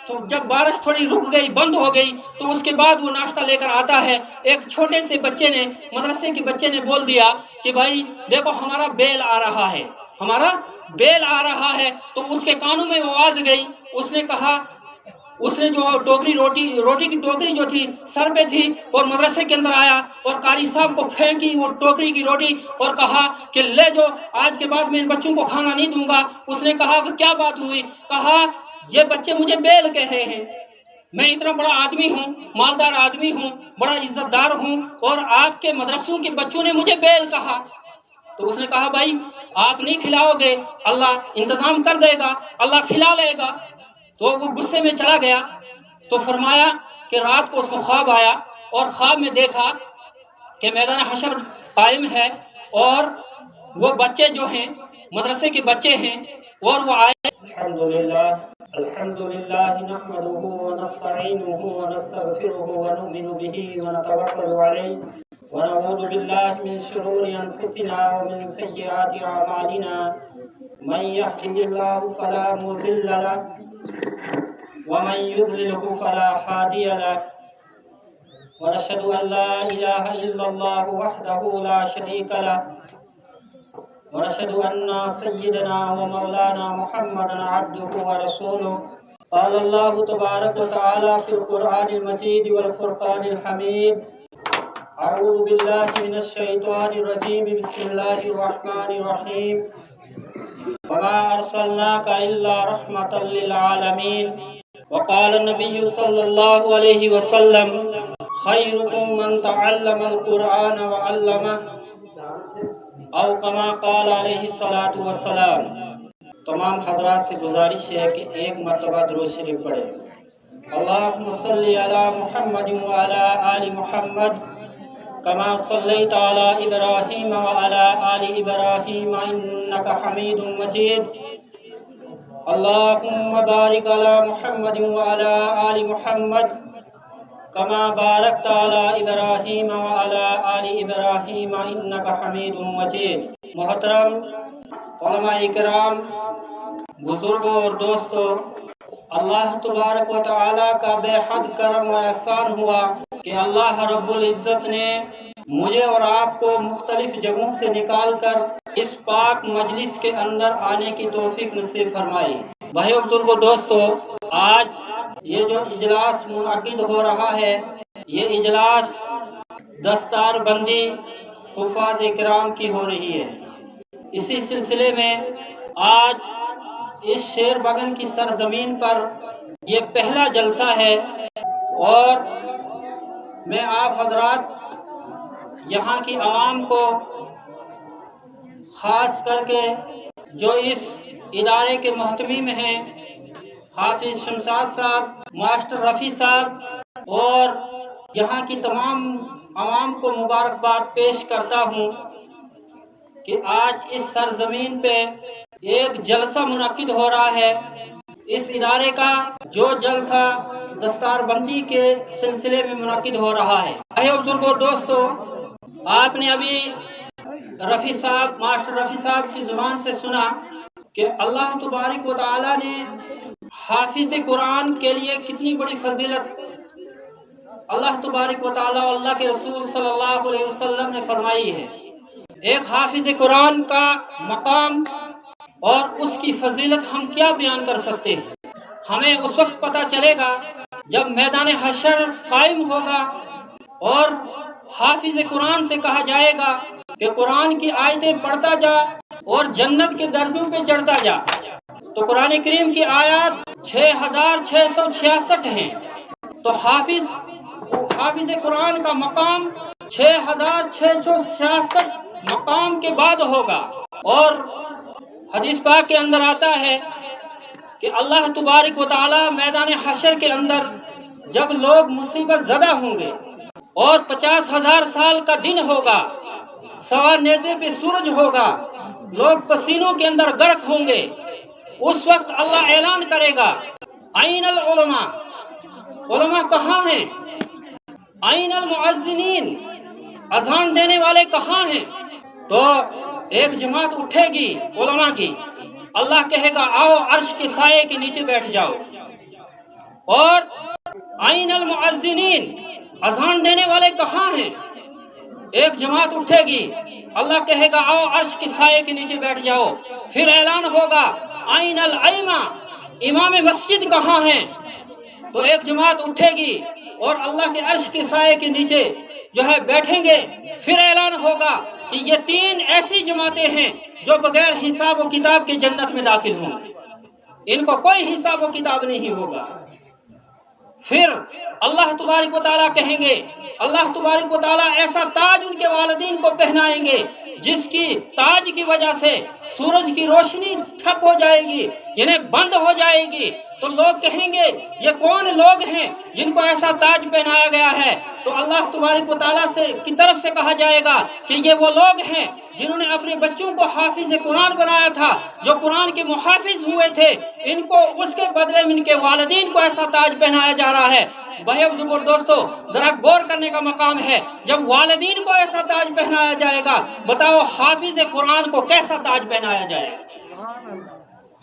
تو جب بارش تھوڑی رک گئی، بند ہو گئی، تو اس کے بعد وہ ناشتہ لے کر آتا ہے۔ ایک چھوٹے سے بچے نے، مدرسے کے بچے نے بول دیا کہ بھائی دیکھو ہمارا بیل آ رہا ہے، ہمارا بیل آ رہا ہے۔ تو اس کے کانوں میں وہ آواز گئی، اس نے کہا، اس نے جو ٹوکری روٹی کی ٹوکری جو تھی سر پہ تھی، اور مدرسے کے اندر آیا اور قاری صاحب کو پھینکی وہ ٹوکری کی روٹی اور کہا کہ لے جو، آج کے بعد میں ان بچوں کو کھانا نہیں دوں گا۔ اس نے کہا کہ کیا بات ہوئی؟ کہا یہ بچے مجھے بیل کہہ رہے ہیں، میں اتنا بڑا آدمی ہوں، مالدار آدمی ہوں، بڑا عزت دار ہوں، اور آپ کے مدرسوں کے بچوں نے مجھے بیل کہا۔ تو اس نے کہا بھائی آپ نہیں کھلاؤ گے، اللہ انتظام کر دے گا، اللہ کھلا لے گا۔ تو وہ غصے میں چلا گیا۔ تو فرمایا کہ رات کو اس کو خواب آیا، اور خواب میں دیکھا کہ میدان حشر قائم ہے، اور وہ بچے جو ہیں مدرسے کے بچے ہیں، اور وہ آئے۔ الحمدللہ نحمده ونستعینه ونستغفره ونؤمن به ونتوکل علیہ ونعوذ باللہ من شرور انفسنا ومن سیئات اعمالنا من یهده اللہ فلا مضل له ومن يضلله فلا هادي له ونشهد ان لا اله الا الله وحده لا شريك له ونشهد ان سيدنا ومولانا محمدا عبده ورسوله قال الله تبارك وتعالى في القرآن المجيد والفرقان الحميد اعوذ بالله من الشيطان الرجيم بسم الله الرحمن الرحيم وما ارسلناك الا رحمة للعالمين وقال النبي صلى الله عليه وسلم خيركم من تعلم القرآن وعلمه او کما قال علیہ الصلاۃ والسلام۔ تمام حضرات سے گزارش ہے کہ ایک مرتبہ درود شریف پڑھیں۔ اللہم صلی علی محمد وعلی آل محمد کما صلیت علی ابراہیم وعلی آل ابراہیم انک حمید مجید۔ اللہم بارک علی محمد وعلی آل محمد کما بارکت علی ابراہیم وعلی آل ابراہیم انک حمید مجید۔ محترم علماء کرام، بزرگوں اور دوستوں، اللہ تبارک و تعالیٰ کا بے حد کرم و احسان ہوا کہ اللہ رب العزت نے مجھے اور آپ کو مختلف جگہوں سے نکال کر اس پاک مجلس کے اندر آنے کی توفیق نصیب فرمائی۔ بھائیو بزرگوں دوستوں، آج یہ جو اجلاس منعقد ہو رہا ہے، یہ اجلاس دستار بندی حفاظ کرام کی ہو رہی ہے۔ اسی سلسلے میں آج اس شیر بغن کی سرزمین پر یہ پہلا جلسہ ہے، اور میں آپ حضرات یہاں کی عوام کو، خاص کر کے جو اس ادارے کے محتمم ہیں حافظ شمشاد صاحب، ماسٹر رفیع صاحب، اور یہاں کی تمام عوام کو مبارکباد پیش کرتا ہوں کہ آج اس سرزمین پہ ایک جلسہ منعقد ہو رہا ہے۔ اس ادارے کا جو جلسہ دستار بندی کے سلسلے میں منعقد ہو رہا ہے۔ بھائیو بزرگوں دوستو، آپ نے ابھی رفیع صاحب، ماسٹر رفیع صاحب کی زبان سے سنا کہ اللہ تبارک و تعالی نے حافظ قرآن کے لیے کتنی بڑی فضیلت اللہ تبارک و تعالی اور اللہ کے رسول صلی اللہ علیہ وسلم نے فرمائی ہے۔ ایک حافظ قرآن کا مقام اور اس کی فضیلت ہم کیا بیان کر سکتے ہیں؟ ہمیں اس وقت پتہ چلے گا جب میدان حشر قائم ہوگا اور حافظ قرآن سے کہا جائے گا کہ قرآن کی آیتیں پڑھتا جا اور جنت کے درجوں پہ چڑھتا جا، تو قرآن کریم کی آیات 6666 ہیں، تو حافظ قرآن کا مقام 6666 مقام کے بعد ہوگا۔ اور حدیث پاک کے اندر آتا ہے کہ اللہ تبارک و تعالی میدان حشر کے اندر جب لوگ مصیبت زدہ ہوں گے اور 50,000 سال کا دن ہوگا، سوا نیزے پہ سورج ہوگا، لوگ پسینوں کے اندر غرق ہوں گے، اس وقت اللہ اعلان کرے گا این العلماء، علماء کہاں ہیں؟ این المؤذنین، اذان دینے والے کہاں ہیں؟ تو ایک جماعت اٹھے گی علماء کی، اللہ کہے گا آؤ عرش کے سائے کے نیچے بیٹھ جاؤ۔ اور آئین المؤذنین، اذان دینے والے کہاں ہیں؟ ایک جماعت اٹھے گی، اللہ کہے گا آؤ عرش کے سائے کے نیچے بیٹھ جاؤ، پھر اعلان ہوگا آئین الائمہ، امام مسجد کہاں ہیں؟ تو ایک جماعت اٹھے گی اور اللہ کے عرش کے سائے کے نیچے جو ہے بیٹھیں گے، پھر اعلان ہوگا کہ یہ 3 ایسی جماعتیں ہیں جو بغیر حساب و کتاب کے جنت میں داخل ہوں گے، ان کو کوئی حساب و کتاب نہیں ہوگا۔ پھر اللہ تبارک و تعالیٰ کہیں گے، اللہ تبارک و تعالیٰ ایسا تاج ان کے والدین کو پہنائیں گے جس کی تاج کی وجہ سے سورج کی روشنی ٹھپ ہو جائے گی، یعنی بند ہو جائے گی۔ تو لوگ کہیں گے یہ کون لوگ ہیں جن کو ایسا تاج پہنایا گیا ہے؟ تو اللہ تبارک و تعالیٰ کی طرف سے کہا جائے گا کہ یہ وہ لوگ ہیں جنہوں نے اپنے بچوں کو حافظ قرآن بنایا تھا، جو قرآن کے محافظ ہوئے تھے، ان کو اس کے بدلے میں ان کے والدین کو ایسا تاج پہنایا جا رہا ہے۔ بھائیو بزرگو دوستو، ذرا غور کرنے کا مقام ہے، جب والدین کو ایسا تاج پہنایا جائے گا، بتاؤ حافظ قرآن کو کیسا تاج پہنایا جائے گا؟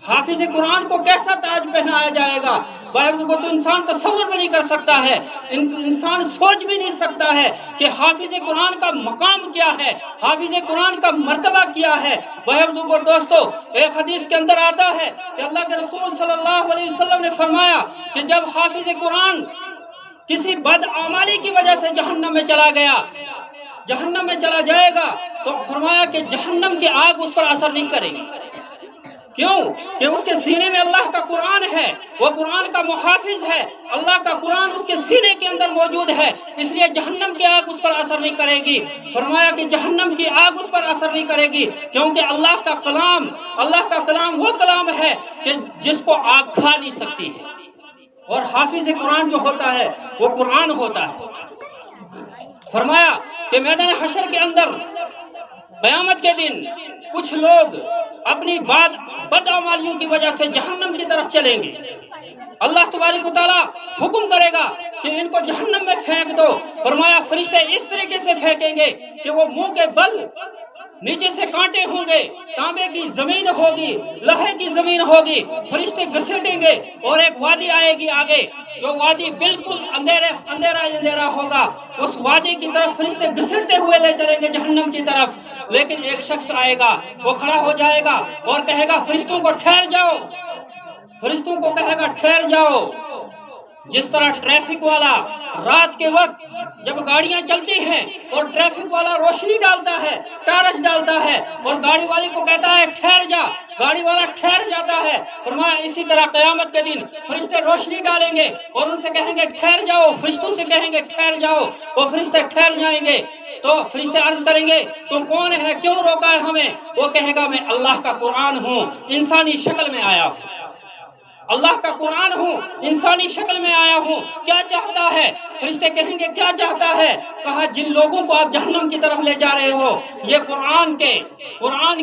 حافظ قرآن کو کیسا تاج پہنایا جائے گا؟ بھائیو تو انسان تصور بھی نہیں کر سکتا ہے، انسان سوچ بھی نہیں سکتا ہے کہ حافظ قرآن کا مقام کیا ہے، حافظ قرآن کا مرتبہ کیا ہے۔ بھائیو دوستو، ایک حدیث کے اندر آتا ہے کہ اللہ کے رسول صلی اللہ علیہ وسلم نے فرمایا کہ جب حافظ قرآن کسی بدعمالی کی وجہ سے جہنم میں چلا گیا، جہنم میں چلا جائے گا، تو فرمایا کہ جہنم کی آگ اس پر اثر نہیں کرے گی۔ کیوں؟ کہ اس کے سینے میں اللہ کا قرآن ہے، وہ قرآن کا محافظ ہے، اللہ کا قرآن اس کے سینے کے اندر موجود ہے، اس لیے جہنم کی آگ اس پر اثر نہیں کرے گی۔ فرمایا کہ جہنم کی آگ اس پر اثر نہیں کرے گی، کیونکہ اللہ کا کلام وہ کلام ہے کہ جس کو آگ کھا نہیں سکتی ہے، اور حافظ قرآن جو ہوتا ہے وہ قرآن ہوتا ہے۔ فرمایا کہ میدان حشر کے اندر قیامت کے دن کچھ لوگ اپنی بدعمالیوں کی وجہ سے جہنم کی طرف چلیں گے، اللہ تبارک و تعالیٰ حکم کرے گا کہ ان کو جہنم میں پھینک دو۔ فرمایا فرشتے اس طریقے سے پھینکیں گے کہ وہ منہ کے بل نیچے سے کانٹے ہوں گے، تانبے کی زمین ہوگی، لوہے کی زمین ہوگی، فرشتے گھسیٹیں گے اور ایک وادی آئے گی آگے، جو وادی بالکل اندھیرا ہوگا، اس وادی کی طرف فرشتے گھسیٹتے ہوئے لے چلیں گے جہنم کی طرف۔ لیکن ایک شخص آئے گا، وہ کھڑا ہو جائے گا اور کہے گا فرشتوں کو ٹھہر جاؤ، فرشتوں کو کہے گا ٹھہر جاؤ۔ جس طرح ٹریفک والا رات کے وقت جب گاڑیاں چلتی ہیں اور ٹریفک والا روشنی ڈالتا ہے، ٹارچ ڈالتا ہے، اور گاڑی والے کو کہتا ہے ٹھہر جا، گاڑی والا ٹھہر جاتا ہے، فرمایا اسی طرح قیامت کے دن فرشتے روشنی ڈالیں گے اور ان سے کہیں گے ٹھہر جاؤ، فرشتوں سے کہیں گے ٹھہر جاؤ، وہ فرشتے ٹھہر جائیں گے۔ تو فرشتے عرض کریں گے تو کون ہے، کیوں روکا ہے ہمیں؟ وہ کہے گا میں اللہ کا قرآن ہوں، انسانی شکل میں آیا ہوں، اللہ کا قرآن ہوں، انسانی شکل میں آیا ہوں، کیا چاہتا ہے؟ فرشتے کہیں گے کیا چاہتا ہے؟ کہا جن لوگوں کو آپ جہنم کی طرف لے جا رہے ہو یہ قرآن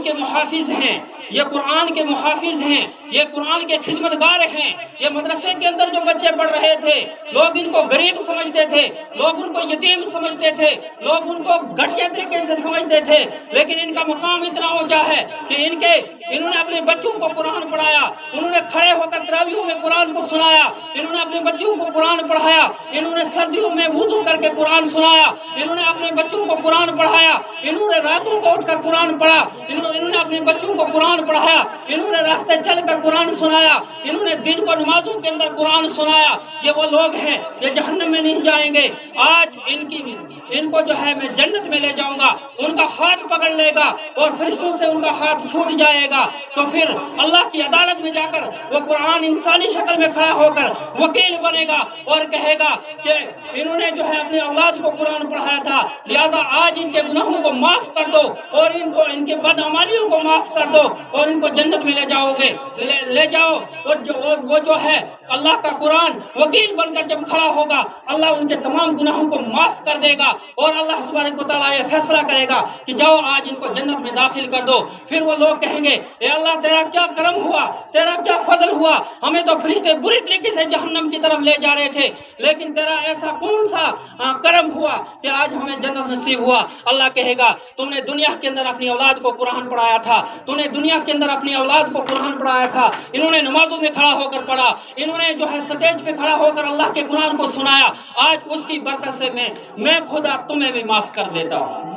کے محافظ ہیں، یہ قرآن کے محافظ ہیں، یہ قرآن کے خدمتگار ہیں۔ یہ مدرسے کے اندر جو بچے پڑھ رہے تھے، لوگ ان کو غریب سمجھتے تھے، لوگ ان کو یتیم سمجھتے تھے، لوگ ان کو گھٹیا طریقے سے سمجھتے تھے، لیکن ان کا مقام اتنا اونچا ہے کہ انہوں نے اپنے بچوں کو قرآن پڑھایا، انہوں نے کھڑے ہو کر تراویحوں میں قرآن کو سنایا، انہوں نے اپنے بچوں کو قرآن پڑھایا، انہوں نے سردیوں میں وضو کر کے قرآن سنایا، انہوں نے اپنے بچوں کو قرآن پڑھایا، انہوں نے راتوں کو اٹھ کر قرآن پڑھا، انہوں نے اپنے بچوں کو قرآن پڑھایا، انہوں نے راستے چل کر قرآن سنایا، انہوں نے دن کو نمازوں کے اندر قرآن سنایا۔ یہ وہ لوگ ہیں یہ جہنم میں نہیں جائیں گے۔ آج ان کو جو ہے میں جنت میں لے جاؤں گا، ان کا ہاتھ پکڑ لے گا اور فرشتوں سے ان کا ہاتھ چھوٹ جائے گا، تو پھر اللہ کی عدالت میں جا کر وہ قرآن انسانی شکل میں کھڑا ہو کر وکیل بنے گا اور کہے گا کہ انہوں نے جو ہے اپنے اولاد کو قرآن پڑھایا تھا، لہذا آج ان کے گناہوں کو معاف کر دو اور ان کے بدعمالیوں کو معاف کر دو اور ان کو جنت میں لے جاؤ۔ اور وہ جو ہے اللہ کا قرآن وکیل بن کر جب کھڑا ہوگا، اللہ ان کے تمام گناہوں کو معاف کر دے گا اور اللہ تبارک و تعالیٰ یہ فیصلہ کرے گا کہ جاؤ آج ان کو جنت میں داخل کر دو۔ پھر وہ لوگ کہیں گے اے اللہ تیرا کیا کرم ہوا، تیرا کیا فضل ہوا، ہمیں تو فرشتے بری طریقے سے جہنم کی طرف لے جا رہے تھے، لیکن تیرا ایسا کون سا کرم ہوا کہ آج ہمیں جنت نصیب ہوا۔ اللہ کہے گا تم نے دنیا کے اندر اپنی اولاد کو قرآن پڑھایا تھا، تم نے دنیا کے اندر اپنی اولاد کو قرآن پڑھایا تھا، انہوں نے نمازوں میں کھڑا ہو کر پڑھا، انہوں نے جو ہے سٹیج پہ کھڑا ہو کر اللہ کے قرآن کو سنایا، آج اس کی برکت سے میں خدا تمہیں بھی معاف کر دیتا ہوں،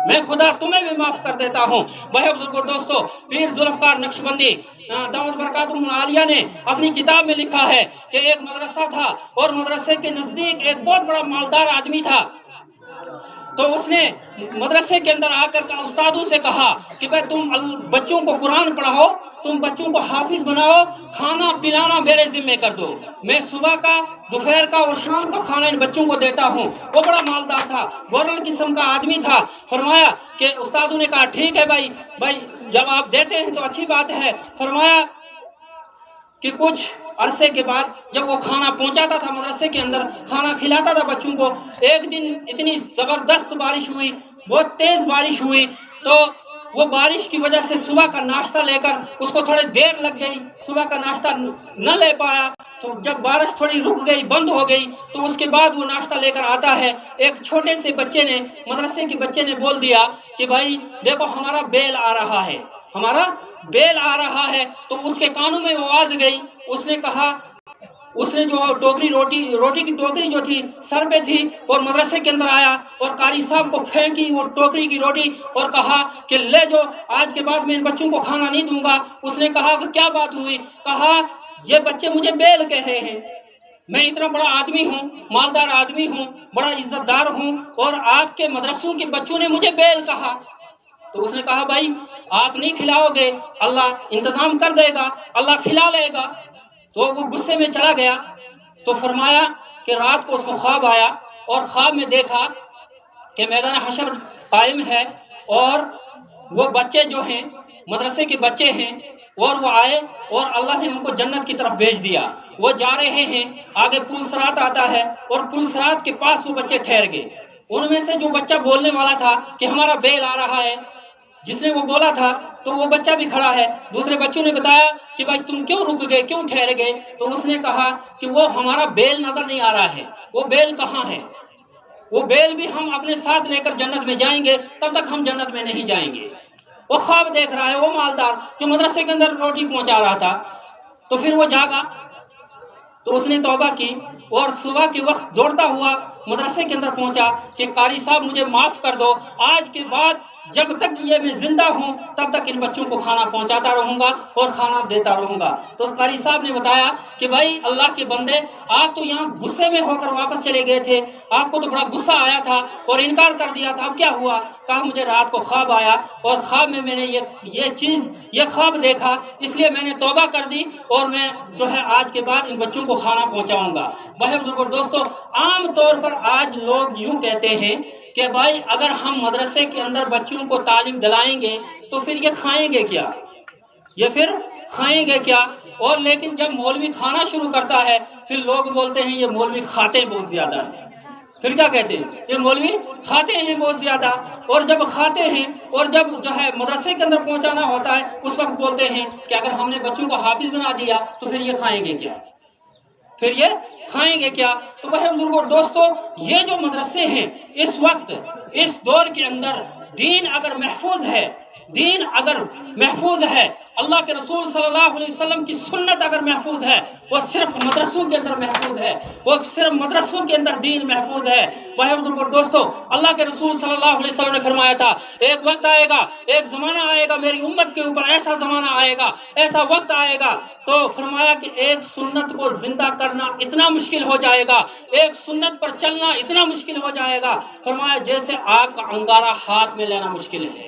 میں خدا تمہیں بھی معاف کر دیتا ہوں۔ بھائی بزرگوں دوستو، پیر ذوالفقار نقشبندی دامت برکاتہم العالیہ نے اپنی کتاب میں لکھا ہے کہ ایک مدرسہ تھا اور مدرسے کے نزدیک ایک بہت بڑا مالدار آدمی تھا۔ تو اس نے مدرسے کے اندر آ کر استادوں سے کہا کہ بھائی تم بچوں کو قرآن پڑھاؤ، تم بچوں کو حافظ بناؤ، کھانا پلانا میرے ذمہ کر دو، میں صبح کا، دوپہر کا اور شام کا کھانا ان بچوں کو دیتا ہوں۔ وہ بڑا مالدار تھا، گورنر قسم کا آدمی تھا۔ فرمایا کہ استادوں نے کہا ٹھیک ہے بھائی جب آپ دیتے ہیں تو اچھی بات ہے۔ فرمایا کہ کچھ عرصے کے بعد جب وہ کھانا پہنچاتا تھا مدرسے کے اندر، کھانا کھلاتا تھا بچوں کو، ایک دن اتنی زبردست بارش ہوئی، بہت تیز بارش ہوئی، تو وہ بارش کی وجہ سے صبح کا ناشتہ لے کر اس کو تھوڑی دیر لگ گئی، صبح کا ناشتہ نہ لے پایا۔ تو جب بارش تھوڑی رک گئی، بند ہو گئی، تو اس کے بعد وہ ناشتہ لے کر آتا ہے۔ ایک چھوٹے سے بچے نے، مدرسے کے بچے نے بول دیا کہ بھائی دیکھو ہمارا بیل آ رہا ہے، ہمارا بیل آ رہا ہے۔ تو اس کے کانوں میں آواز گئی، اس نے کہا، اس نے جو روٹی کی ٹوکری جو تھی سر پہ تھی اور مدرسے کے اندر آیا اور قاری صاحب کو پھینکی وہ ٹوکری کی روٹی اور کہا کہ لے جو، آج کے بعد میں ان بچوں کو کھانا نہیں دوں گا۔ اس نے کہا کہ کیا بات ہوئی؟ کہا یہ بچے مجھے بیل کہہ رہے ہیں، میں اتنا بڑا آدمی ہوں، مالدار آدمی ہوں، بڑا عزت دار ہوں، اور آپ کے مدرسوں کے بچوں نے مجھے بیل کہا۔ تو اس نے کہا بھائی آپ نہیں کھلاؤ گے، اللہ انتظام کر دے گا، اللہ کھلا لے گا۔ تو وہ غصے میں چلا گیا۔ تو فرمایا کہ رات کو اس کو خواب آیا اور خواب میں دیکھا کہ میدان حشر قائم ہے اور وہ بچے جو ہیں مدرسے کے بچے ہیں، اور وہ آئے اور اللہ نے ان کو جنت کی طرف بھیج دیا۔ وہ جا رہے ہیں، آگے پل صراط آتا ہے اور پل صراط کے پاس وہ بچے ٹھہر گئے۔ ان میں سے جو بچہ بولنے والا تھا کہ ہمارا بیل آ رہا ہے، جس نے وہ بولا تھا، تو وہ بچہ بھی کھڑا ہے۔ دوسرے بچوں نے بتایا کہ بھائی تم کیوں رک گئے، کیوں ٹھہر گئے؟ تو اس نے کہا کہ وہ ہمارا بیل نظر نہیں آ رہا ہے، وہ بیل کہاں ہے؟ وہ بیل بھی ہم اپنے ساتھ لے کر جنت میں جائیں گے، تب تک ہم جنت میں نہیں جائیں گے۔ وہ خواب دیکھ رہا ہے، وہ مالدار جو مدرسے کے اندر روٹی پہنچا رہا تھا۔ تو پھر وہ جاگا، تو اس نے توبہ کی اور صبح کے وقت دوڑتا ہوا مدرسے کے اندر پہنچا کہ قاری صاحب مجھے معاف کر دو، آج کے بعد جب تک یہ میں زندہ ہوں تب تک ان بچوں کو کھانا پہنچاتا رہوں گا اور کھانا دیتا رہوں گا۔ تو قاری صاحب نے بتایا کہ بھائی اللہ کے بندے، آپ تو یہاں غصے میں ہو کر واپس چلے گئے تھے، آپ کو تو بڑا غصہ آیا تھا اور انکار کر دیا تھا، اب کیا ہوا؟ کہا مجھے رات کو خواب آیا اور خواب میں نے یہ خواب دیکھا، اس لیے میں نے توبہ کر دی اور میں جو ہے آج کے بعد ان بچوں کو کھانا پہنچاؤں گا۔ بھائی بزرگوں دوستو، عام طور پر آج لوگ یوں کہتے ہیں کہ بھائی اگر ہم مدرسے کے اندر بچوں کو تعلیم دلائیں گے تو پھر یہ کھائیں گے کیا، یہ پھر کھائیں گے کیا؟ اور لیکن جب مولوی کھانا شروع کرتا ہے پھر لوگ بولتے ہیں یہ مولوی کھاتے بہت زیادہ ہیں۔ پھر کیا کہتے ہیں؟ یہ مولوی کھاتے ہیں بہت زیادہ۔ اور جب کھاتے ہیں اور جب جو ہے مدرسے کے اندر پہنچانا ہوتا ہے اس وقت بولتے ہیں کہ اگر ہم نے بچوں کو حافظ بنا دیا تو پھر یہ کھائیں گے کیا، پھر یہ کھائیں گے کیا؟ تو وہ بزرگوں دوستو، یہ جو مدرسے ہیں اس وقت اس دور کے اندر دین اگر محفوظ ہے، دین اگر محفوظ ہے، اللہ کے رسول صلی اللہ علیہ وسلم کی سنت اگر محفوظ ہے، وہ صرف مدرسوں کے اندر محفوظ ہے، وہ صرف مدرسوں کے اندر دین محفوظ ہے۔ بھائی بزرگوں دوستو، اللہ کے رسول صلی اللہ علیہ وسلم نے فرمایا تھا ایک وقت آئے گا، ایک زمانہ آئے گا میری امت کے اوپر، ایسا زمانہ آئے گا، ایسا وقت آئے گا، تو فرمایا کہ ایک سنت کو زندہ کرنا اتنا مشکل ہو جائے گا، ایک سنت پر چلنا اتنا مشکل ہو جائے گا، فرمایا جیسے آگ کا انگارہ ہاتھ میں لینا مشکل ہے۔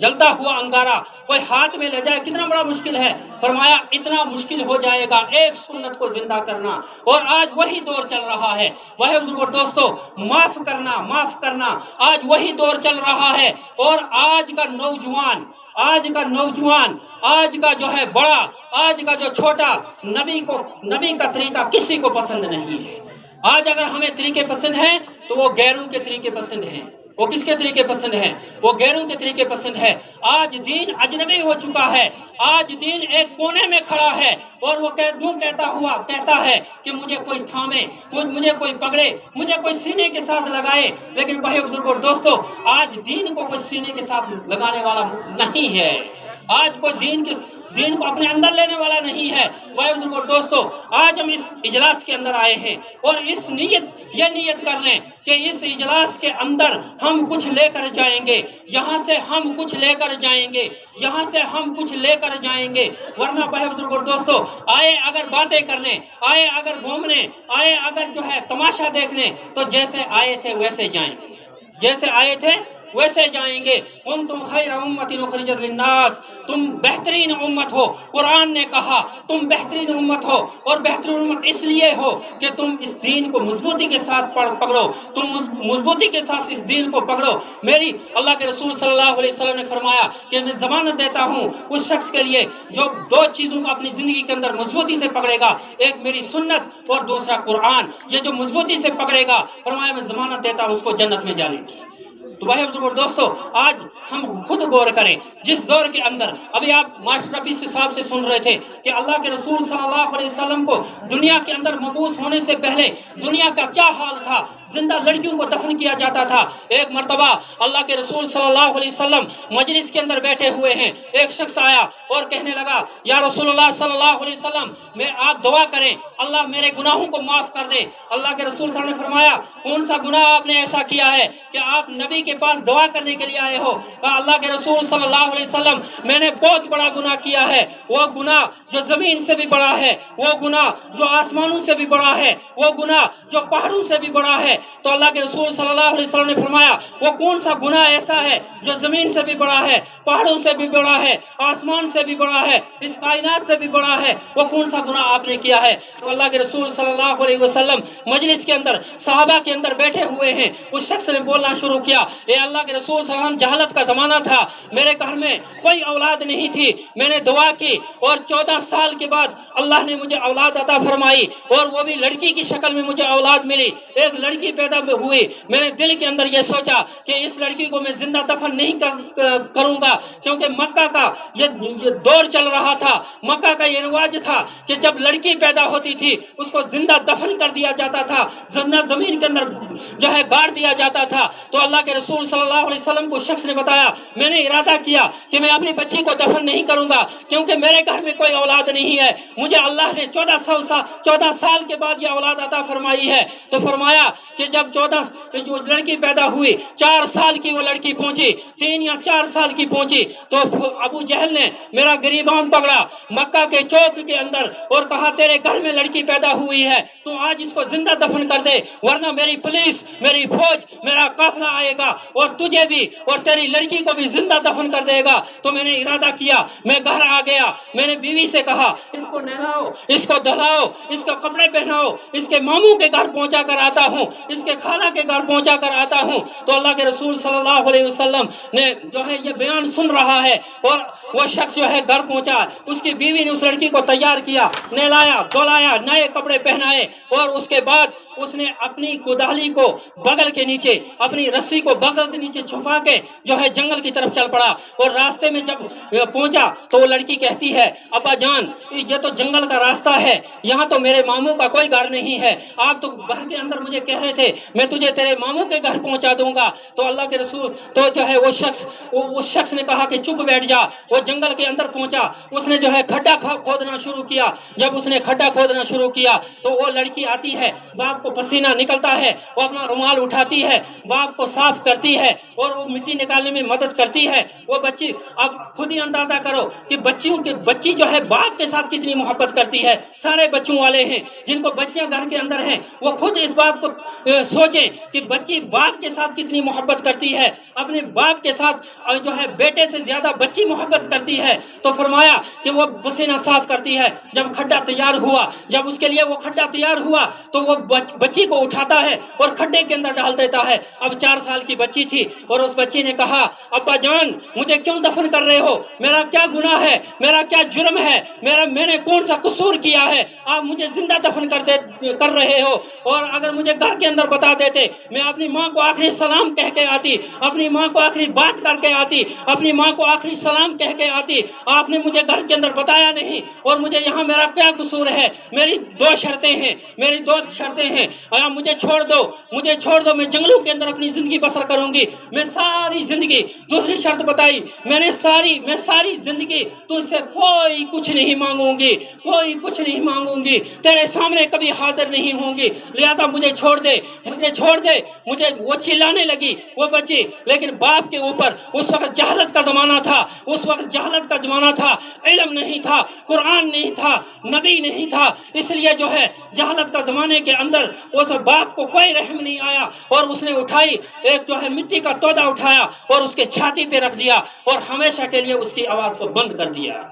جلتا ہوا انگارہ کوئی ہاتھ میں لے جائے کتنا بڑا مشکل ہے، فرمایا اتنا مشکل ہو جائے گا ایک سنت کو زندہ کرنا، اور آج وہی دور چل رہا ہے۔ وہ بزرگوں دوستو، معاف کرنا آج وہی دور چل رہا ہے، اور آج کا نوجوان، آج کا جو ہے بڑا، آج کا جو چھوٹا، نبی کا طریقہ کسی کو پسند نہیں ہے۔ آج اگر ہمیں طریقے پسند ہیں تو وہ غیروں کے طریقے پسند ہیں۔ وہ کس کے طریقے پسند ہیں؟ وہ غیروں کے طریقے پسند ہے۔ آج دین اجنبی ہو چکا ہے، آج دین ایک کونے میں کھڑا ہے اور وہ کہتا ہے کہ مجھے کوئی تھامے، مجھے کوئی پکڑے، مجھے کوئی سینے کے ساتھ لگائے۔ لیکن بھائی بزرگوں اور دوستو، آج دین کو کوئی سینے کے ساتھ لگانے والا نہیں ہے، آج کوئی دین کو اپنے اندر لینے والا نہیں ہے۔ بھائی بزرگوں اور دوستو، آج ہم اس اجلاس کے اندر آئے ہیں اور یہ نیت کر لیں کہ اس اجلاس کے اندر ہم کچھ لے کر جائیں گے، یہاں سے ہم کچھ لے کر جائیں گے، یہاں سے ہم کچھ لے کر جائیں گے۔ ورنہ بھائی بزرگوں اور دوستو، آئے اگر باتیں کرنے، آئے اگر گھومنے، آئے اگر تماشا دیکھنے، تو جیسے آئے تھے ویسے جائیں گے، جیسے آئے تھے ویسے جائیں گے۔ کنتم خیر امت اخرجت للناس، تم بہترین امت ہو۔ قرآن نے کہا تم بہترین امت ہو، اور بہترین امت اس لیے ہو کہ تم اس دین کو مضبوطی کے ساتھ پکڑو، تم مضبوطی کے ساتھ اس دین کو پکڑو۔ میری اللہ کے رسول صلی اللہ علیہ وسلم نے فرمایا کہ میں ضمانت دیتا ہوں اس شخص کے لیے جو دو چیزوں کو اپنی زندگی کے اندر مضبوطی سے پکڑے گا، ایک میری سنت اور دوسرا قرآن۔ یہ جو مضبوطی سے پکڑے گا، فرمایا میں ضمانت دیتا ہوں اس کو جنت میں جانے کی۔ تو بھائی بزرگوں دوستو، آج ہم خود غور کریں، جس دور کے اندر ابھی آپ ماسٹر رفیع صاحب سے سن رہے تھے کہ اللہ کے رسول صلی اللہ علیہ وسلم کو دنیا کے اندر مبعوث ہونے سے پہلے دنیا کا کیا حال تھا، زندہ لڑکیوں کو دفن کیا جاتا تھا۔ ایک مرتبہ اللہ کے رسول صلی اللہ علیہ وسلم مجلس کے اندر بیٹھے ہوئے ہیں، ایک شخص آیا اور کہنے لگا یا رسول اللہ صلی اللہ علیہ وسلم، میں آپ دعا کریں اللہ میرے گناہوں کو معاف کر دے۔ اللہ کے رسول صلی اللہ علیہ وسلم نے فرمایا کون سا گناہ آپ نے ایسا کیا ہے کہ آپ نبی کے پاس دعا کرنے کے لیے آئے ہو؟ کہا اللہ کے رسول صلی اللہ علیہ وسلم، میں نے بہت بڑا گناہ کیا ہے، وہ گناہ جو زمین سے بھی بڑا ہے، وہ گناہ جو آسمانوں سے بھی بڑا ہے، وہ گناہ جو پہاڑوں سے بھی بڑا ہے۔ تو اللہ کے رسول صلی اللہ علیہ وسلم نے فرمایا وہ کون سا گناہ ایسا ہے جو زمین سے بھی بڑا ہے، پہاڑوں سے بھی بڑا ہے، آسمان سے بھی بڑا ہے، اس کائنات سے بھی بڑا ہے، وہ کون سا گناہ آپ نے کیا ہے؟ تو اللہ کے رسول صلی اللہ علیہ وسلم مجلس کے اندر صحابہ کے اندر بیٹھے ہوئے ہیں، اس شخص نے بولنا شروع کیا، اے اللہ کے رسول صلی اللہ علیہ وسلم، جہالت کا زمانہ تھا، میرے گھر میں کوئی اولاد نہیں تھی، میں نے دعا کی اور 14 سال کے بعد اللہ نے مجھے اولاد عطا فرمائی، اور وہ بھی لڑکی کی شکل میں مجھے اولاد ملی، ایک لڑکی پیدا ہوئی۔ میں نے دل کے اندر یہ سوچا کہ اس لڑکی کو میں زندہ دفن نہیں کروں گا، کیونکہ مکہ کا یہ دور چل رہا تھا، مکہ کا یہ رواج تھا کہ جب لڑکی پیدا ہوتی تھی اس کو زندہ دفن کر دیا جاتا تھا، زندہ زمین کے اندر گاڑ دیا جاتا تھا۔ تو اللہ کے رسول صلی اللہ علیہ وسلم کو شخص نے بتایا میں نے ارادہ کیا کہ میں اپنی بچی کو دفن نہیں کروں گا، کیونکہ میرے گھر میں کوئی اولاد نہیں ہے، مجھے اللہ نے 14 سال کے بعد یہ اولاد عطا فرمائی ہے۔ تو فرمایا کہ جب 14 جو لڑکی پیدا ہوئی، 4 سال کی وہ لڑکی پہنچی، 3 یا 4 سال کی پہنچی، تو ابو جہل نے میرا گریبان پکڑا مکہ کے چوک کے اندر اور کہا تیرے گھر میں لڑکی پیدا ہوئی ہے، تو آج اس کو زندہ دفن کر دے، ورنہ میری پولیس، میری فوج، میرا قافلہ آئے گا اور تجھے بھی اور تیری لڑکی کو بھی زندہ دفن کر دے گا۔ تو میں نے ارادہ کیا، میں گھر آ گیا، میں نے بیوی سے کہا اس کو نہلاؤ، اس کو دھلاؤ، اس کو کپڑے پہناؤ، اس کے ماموں کے گھر پہنچا کر آتا ہوں، اس کے خالہ کے گھر پہنچا کر آتا ہوں۔ تو اللہ کے رسول صلی اللہ علیہ وسلم نے یہ بیان سن رہا ہے، اور وہ شخص گھر پہنچا، اس کی بیوی نے اس لڑکی کو تیار کیا، نہلایا، دھلایا، نئے کپڑے پہنائے، اور اس کے بعد اس نے اپنی کدالی کو بغل کے نیچے، اپنی رسی کو بغل کے نیچے چھپا کے جنگل کی طرف چل پڑا۔ اور راستے میں جب پہنچا تو وہ لڑکی کہتی ہے ابا جان یہ تو جنگل کا راستہ ہے، یہاں تو میرے ماموں کا کوئی گھر نہیں ہے، آپ تو گھر کے اندر مجھے کہہ رہے تھے میں تجھے تیرے ماموں کے گھر پہنچا دوں گا۔ تو اللہ کے رسول تو اس شخص نے کہا کہ چپ بیٹھ جا۔ وہ جنگل کے اندر پہنچا، اس نے کھڈا کھودنا شروع کیا۔ جب اس نے کھڈا کھودنا شروع کیا تو وہ لڑکی آتی ہے، باپ کو پسینہ نکلتا ہے، وہ اپنا رومال اٹھاتی ہے، باپ کو صاف کرتی ہے اور وہ مٹی نکالنے میں مدد کرتی ہے۔ وہ بچی، اب خود ہی اندازہ کرو کہ بچی باپ کے ساتھ کتنی محبت کرتی ہے۔ سارے بچوں والے ہیں جن کو بچیاں گھر کے اندر ہیں، وہ خود اس بات کو سوچیں کہ بچی باپ کے ساتھ کتنی محبت کرتی ہے، اپنے باپ کے ساتھ بیٹے سے زیادہ بچی محبت کرتی ہے۔ تو فرمایا کہ وہ پسینہ صاف کرتی ہے۔ جب کھڈا تیار ہوا، جب اس کے لیے وہ کھڈا تیار ہوا تو وہ بچی کو اٹھاتا ہے اور کھڈے کے اندر ڈال دیتا ہے۔ اب 4 سال کی بچی تھی اور اس بچی نے کہا ابا جان مجھے کیوں دفن کر رہے ہو، میرا کیا گناہ ہے، میرا کیا جرم ہے، میں نے کون سا قصور کیا ہے، آپ مجھے زندہ دفن کر رہے ہو، اور اگر مجھے گھر کے اندر بتا دیتے میں اپنی ماں کو آخری سلام کہہ کے آتی، اپنی ماں کو آخری بات کر کے آتی، اپنی ماں کو آخری سلام کہہ کے آتی، آپ نے مجھے گھر کے اندر بتایا نہیں، اور مجھے یہاں میرا کیا قصور ہے، میری 2 شرطیں ہیں، مجھے چھوڑ دو، میں جنگلوں کے اندر اپنی زندگی بسر کروں گی، میں ساری زندگی، دوسری شرط بتائی میں ساری زندگی تجھ سے کوئی کچھ نہیں مانگوں گی، تیرے سامنے کبھی حاضر نہیں ہوں گی، لہذا مجھے چھوڑ دے۔ مجھے وہ چلانے لگی وہ بچی، لیکن باپ کے اوپر اس وقت جہالت کا زمانہ تھا، علم نہیں تھا، قرآن نہیں تھا، نبی نہیں تھا، اس لیے جو ہے جہالت کا زمانے کے اندر اس باپ کو کوئی رحم نہیں آیا، اور اس نے اٹھائی ایک جو ہے مٹی کا تودا اٹھایا اور اس کے چھاتی پہ رکھ دیا اور ہمیشہ کے لیے اس کی آواز کو بند کر دیا۔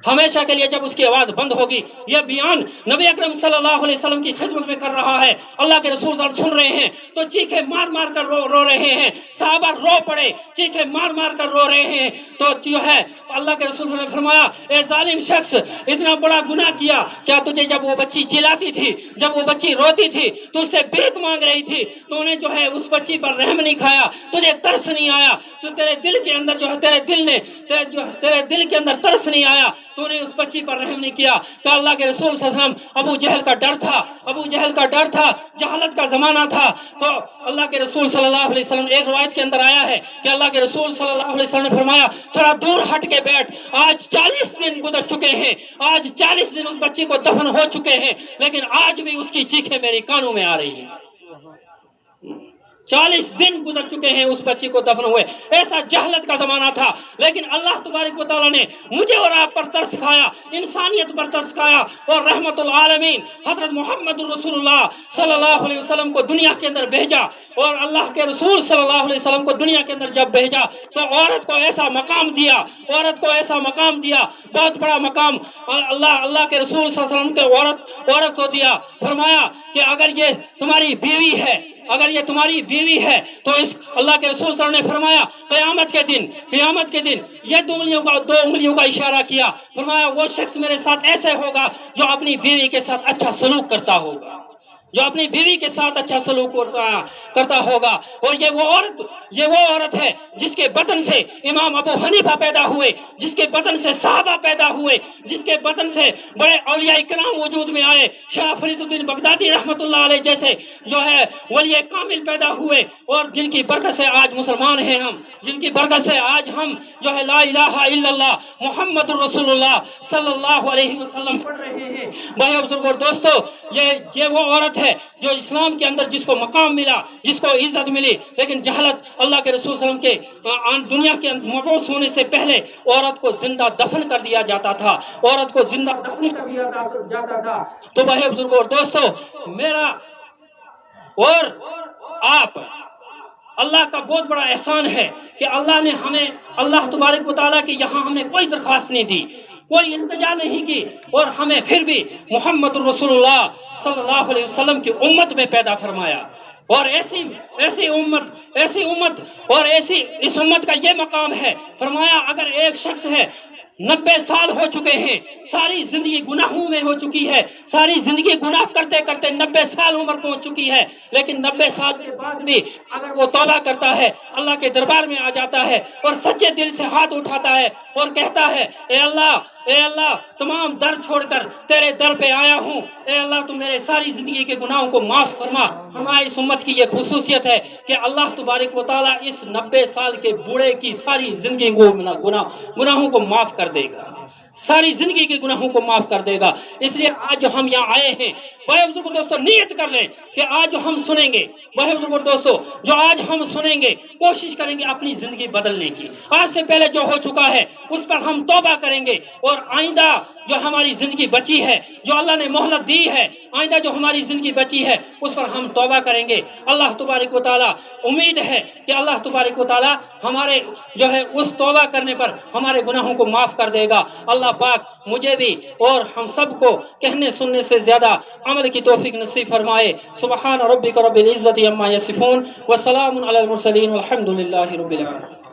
ہمیشہ کے لیے جب اس کی آواز بند ہوگی، یہ بیان نبی اکرم صلی اللہ علیہ وسلم کی خدمت میں کر رہا ہے، اللہ کے رسول صلی اللہ علیہ وسلم سن رہے ہیں تو چیخے مار مار کر رو رہے ہیں، صحابہ رو پڑے، چیخے مار مار کر رو رہے ہیں، تو جو ہے اللہ کے رسول صلی اللہ علیہ وسلم نے فرمایا اے ظالم شخص اتنا بڑا گناہ کیا، کیا تجھے جب وہ بچی چلاتی تھی، جب وہ بچی روتی تھی تو اس سے بھیک مانگ رہی تھی، تو نے جو ہے اس بچی پر رحم نہیں کھایا، تجھے ترس نہیں آیا، تو تیرے دل کے اندر جو ہے تیرے دل کے اندر ترس نہیں آیا، تو نے اس بچی پر رحم نہیں کیا۔ کہ اللہ کے رسول صلی اللہ علیہ وسلم ابو جہل کا ڈر تھا، جہالت کا زمانہ تھا، تو اللہ کے رسول صلی اللہ علیہ وسلم ایک روایت کے اندر آیا ہے کہ اللہ کے رسول صلی اللہ علیہ وسلم نے فرمایا تھوڑا دور ہٹ کے بیٹھ، آج 40 دن گزر چکے ہیں، آج 40 دن اس بچی کو دفن ہو چکے ہیں، لیکن آج بھی اس کی چیخیں میری کانوں میں آ رہی ہیں۔ 40 دن گزر چکے ہیں اس بچی کو دفن ہوئے، ایسا جہالت کا زمانہ تھا، لیکن اللہ تبارک و تعالیٰ نے مجھے اور آپ پر ترس کھایا، انسانیت پر ترس کھایا، اور رحمت العالمین حضرت محمد رسول اللہ صلی اللہ علیہ وسلم کو دنیا کے اندر بھیجا، اور اللہ کے رسول صلی اللہ علیہ وسلم کو دنیا کے اندر جب بھیجا تو عورت کو ایسا مقام دیا، بہت بڑا مقام اللہ کے رسول صلی اللہ علیہ وسلم کے عورت کو دیا، فرمایا کہ اگر یہ تمہاری بیوی ہے تو اس اللہ کے رسول صلی اللہ علیہ وسلم نے فرمایا قیامت کے دن یہ 2 انگلیوں کا اشارہ کیا، فرمایا وہ شخص میرے ساتھ ایسے ہوگا جو اپنی بیوی کے ساتھ اچھا سلوک کرتا ہوگا، کرتا ہوگا، اور یہ وہ عورت ہے جس کے بطن سے امام ابو حنیفہ پیدا ہوئے، جس کے بطن سے صحابہ پیدا ہوئے، جس کے بطن سے بڑے اولیاء کرام وجود میں آئے، شاہ فرید الدین بغدادی رحمت اللہ علیہ جیسے جو ہے ولی کامل پیدا ہوئے، اور جن کی برکت سے آج مسلمان ہیں ہم، جن کی برکت سے آج ہم جو ہے لا الہ الا اللہ محمد رسول اللہ صلی اللہ علیہ وسلم پڑھ رہے ہیں۔ بھائیو بزرگوں اور دوستو، یہ وہ عورت ہے جو اسلام کے اندر جس کو مقام ملا، جس کو عزت ملی، لیکن جہالت اللہ کے رسول صلی اللہ علیہ وسلم کے دنیا کے اندر مبعوث ہونے سے پہلے عورت کو زندہ دفن کر دیا جاتا تھا، تو بھائی بزرگوں اور دوستو، میرا اور آپ اللہ کا بہت بڑا احسان ہے کہ اللہ نے ہمیں، اللہ تبارک و تعالیٰ کی یہاں ہم نے کوئی درخواست نہیں دی، کوئی التجا نہیں کی، اور ہمیں پھر بھی محمد رسول اللہ صلی اللہ علیہ وسلم کی امت میں پیدا فرمایا، اور ایسی امت اور اس امت کا یہ مقام ہے، فرمایا اگر ایک شخص ہے 90 سال ہو چکے ہیں، ساری زندگی گناہوں میں ہو چکی ہے، ساری زندگی گناہ کرتے کرتے 90 سال عمر پہنچ چکی ہے، لیکن 90 سال کے بعد بھی اگر وہ توبہ کرتا ہے، اللہ کے دربار میں آ جاتا ہے اور سچے دل سے ہاتھ اٹھاتا ہے اور کہتا ہے اے اللہ تمام در چھوڑ کر تیرے در پہ آیا ہوں، اے اللہ تم میرے ساری زندگی کے گناہوں کو معاف فرما۔ ہماری اس امت کی یہ خصوصیت ہے کہ اللہ تبارک و تعالیٰ اس 90 سال کے بوڑھے کی ساری زندگی کو گناہوں کو معاف کر دے گا، ساری زندگی کے گناہوں کو معاف کر دے گا۔ اس لیے آج جو ہم یہاں آئے ہیں، بھائی بزرگوں دوستو نیت کر لیں کہ آج جو ہم سنیں گے، بھائی بزرگوں دوستو جو آج ہم سنیں گے، کوشش کریں گے اپنی زندگی بدلنے کی، آج سے پہلے جو ہو چکا ہے اس پر ہم توبہ کریں گے، اور آئندہ جو ہماری زندگی بچی ہے، جو اللہ نے مہلت دی ہے، آئندہ جو ہماری زندگی بچی ہے اس پر ہم توبہ کریں گے۔ اللہ تبارک و تعالیٰ، امید ہے کہ اللہ تبارک و تعالیٰ ہمارے جو ہے اس توبہ کرنے پر ہمارے گناہوں کو معاف کر دے گا۔ اللہ اللہ پاک مجھے بھی اور ہم سب کو کہنے سننے سے زیادہ عمل کی توفیق نصیب فرمائے. سبحان ربک رب العزت عما یصفون وسلام علی المرسلین والحمد للہ رب العالمین.